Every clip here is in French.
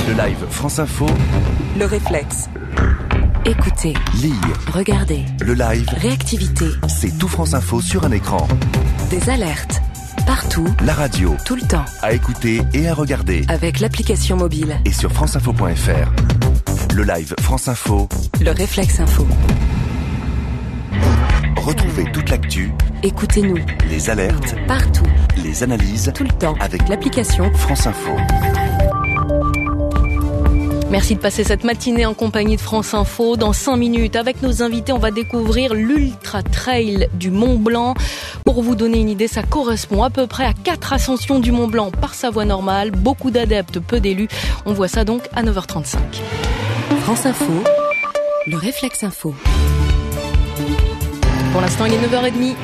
Le live France Info. Le réflexe. Écoutez, Lire. regardez, Le live, réactivité, c'est tout France Info sur un écran. des alertes, partout, La radio, tout le temps, à écouter et à regarder. avec l'application mobile. Et sur franceinfo.fr. Le live France Info. Le réflexe info. Retrouvez toute l'actu, Écoutez-nous, les alertes, partout, les analyses tout le temps, avec l'application. France Info. Merci de passer cette matinée en compagnie de France Info. Dans 5 minutes, avec nos invités, on va découvrir l'Ultra Trail du Mont Blanc. Pour vous donner une idée, ça correspond à peu près à 4 ascensions du Mont Blanc par sa voie normale. Beaucoup d'adeptes, peu d'élus. On voit ça donc à 9h35. France Info, le réflexe info. Pour l'instant, il est 9h30.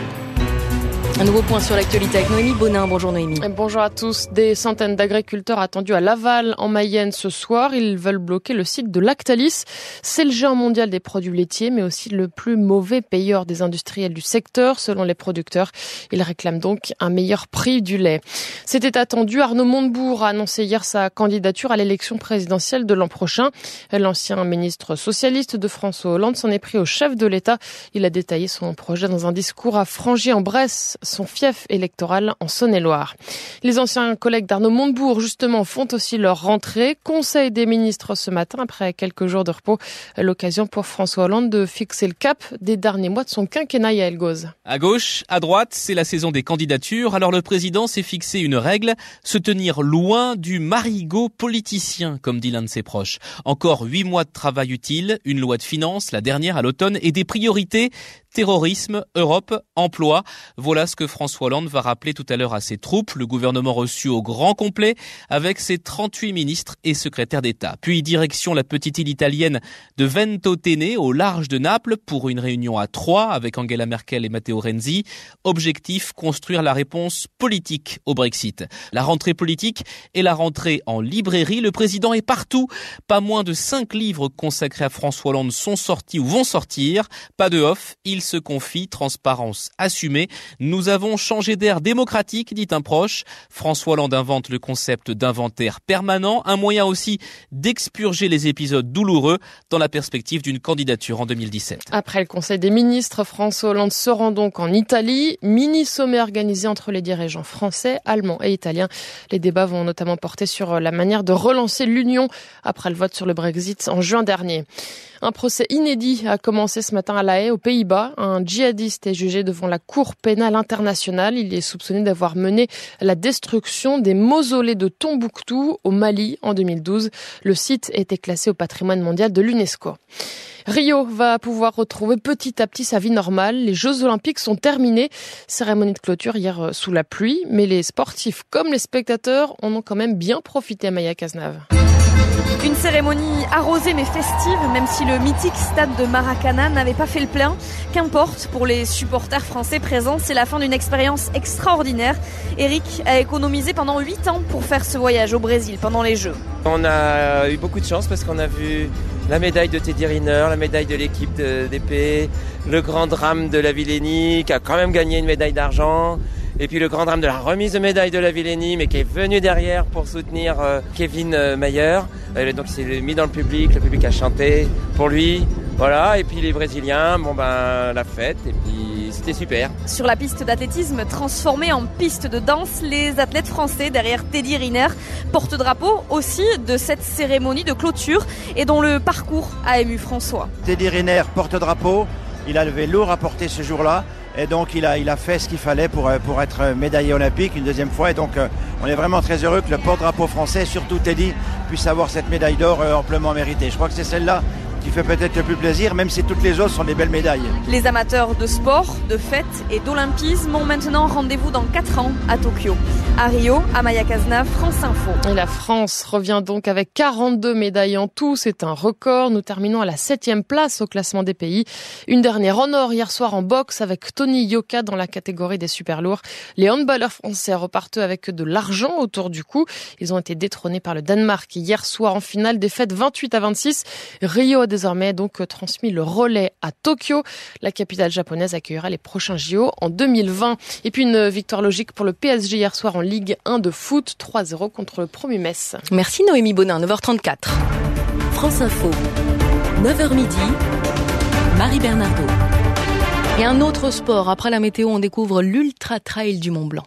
Un nouveau point sur l'actualité avec Noémie Bonin. Bonjour Noémie. Bonjour à tous. Des centaines d'agriculteurs attendus à Laval, en Mayenne, ce soir. Ils veulent bloquer le site de Lactalis. C'est le géant mondial des produits laitiers, mais aussi le plus mauvais payeur des industriels du secteur, selon les producteurs. Ils réclament donc un meilleur prix du lait. C'était attendu. Arnaud Montebourg a annoncé hier sa candidature à l'élection présidentielle de l'an prochain. L'ancien ministre socialiste de François Hollande s'en est pris au chef de l'État. Il a détaillé son projet dans un discours à Frangy-en-Bresse, son fief électoral en Saône-et-Loire. Les anciens collègues d'Arnaud Montebourg, justement, font aussi leur rentrée. Conseil des ministres ce matin, après quelques jours de repos. L'occasion pour François Hollande de fixer le cap des derniers mois de son quinquennat à Elgoz. À gauche, à droite, c'est la saison des candidatures. Alors le président s'est fixé une règle, se tenir loin du marigot politicien, comme dit l'un de ses proches. Encore 8 mois de travail utile, une loi de finances, la dernière à l'automne, et des priorités. Terrorisme, Europe, emploi. Voilà ce que François Hollande va rappeler tout à l'heure à ses troupes. Le gouvernement reçu au grand complet avec ses 38 ministres et secrétaires d'État. Puis direction la petite île italienne de Ventotene au large de Naples pour une réunion à 3 avec Angela Merkel et Matteo Renzi. Objectif, construire la réponse politique au Brexit. La rentrée politique et la rentrée en librairie. Le président est partout. Pas moins de 5 livres consacrés à François Hollande sont sortis ou vont sortir. Pas de off. Il se confie, transparence assumée. Nous avons changé d'air démocratique, dit un proche. François Hollande invente le concept d'inventaire permanent, un moyen aussi d'expurger les épisodes douloureux dans la perspective d'une candidature en 2017. Après le Conseil des ministres, François Hollande se rend donc en Italie. Mini-sommet organisé entre les dirigeants français, allemands et italiens. Les débats vont notamment porter sur la manière de relancer l'Union après le vote sur le Brexit en juin dernier. Un procès inédit a commencé ce matin à La Haye, aux Pays-Bas. Un djihadiste est jugé devant la Cour pénale internationale. Il est soupçonné d'avoir mené la destruction des mausolées de Tombouctou au Mali en 2012. Le site était classé au patrimoine mondial de l'UNESCO. Rio va pouvoir retrouver petit à petit sa vie normale. Les Jeux Olympiques sont terminés. Cérémonie de clôture hier sous la pluie. Mais les sportifs comme les spectateurs en ont quand même bien profité, Maya Cazenave. Une cérémonie arrosée mais festive, même si le mythique stade de Maracana n'avait pas fait le plein. Qu'importe, pour les supporters français présents, c'est la fin d'une expérience extraordinaire. Eric a économisé pendant 8 ans pour faire ce voyage au Brésil pendant les Jeux. On a eu beaucoup de chance parce qu'on a vu la médaille de Teddy Riner, la médaille de l'équipe d'épée, le grand drame de la Villénie qui a quand même gagné une médaille d'argent. Et puis le grand drame de la remise de médaille de la Villénie, mais qui est venu derrière pour soutenir Kevin Mayer. Donc il s'est mis dans le public a chanté pour lui. Voilà, et puis les Brésiliens, la fête, et puis c'était super. Sur la piste d'athlétisme transformée en piste de danse, les athlètes français derrière Teddy Riner, porte-drapeau aussi de cette cérémonie de clôture et dont le parcours a ému François. Teddy Riner, porte-drapeau, il a levé lourd à porter ce jour-là. Et donc il a fait ce qu'il fallait pour être médaillé olympique une deuxième fois. Et donc on est vraiment très heureux que le porte-drapeau français, surtout Teddy, puisse avoir cette médaille d'or amplement méritée. Je crois que c'est celle-là qui fait peut-être le plus plaisir, même si toutes les autres sont des belles médailles. Les amateurs de sport, de fête et d'olympisme ont maintenant rendez-vous dans 4 ans à Tokyo. À Rio, Amaya Cazenave, France Info. Et la France revient donc avec 42 médailles en tout. C'est un record. Nous terminons à la 7e place au classement des pays. Une dernière en or hier soir en boxe avec Tony Yoka dans la catégorie des super lourds. Les handballeurs français repartent avec de l'argent autour du cou. Ils ont été détrônés par le Danemark hier soir en finale, défaite 28-26. Rio a désormais donc transmis le relais à Tokyo. La capitale japonaise accueillera les prochains JO en 2020. Et puis une victoire logique pour le PSG hier soir en Ligue 1 de foot, 3-0 contre le Promu Metz. Merci Noémie Bonin, 9h34. France Info, 9h midi, Marie Bernardo. Et un autre sport, après la météo, on découvre l'Ultra Trail du Mont Blanc.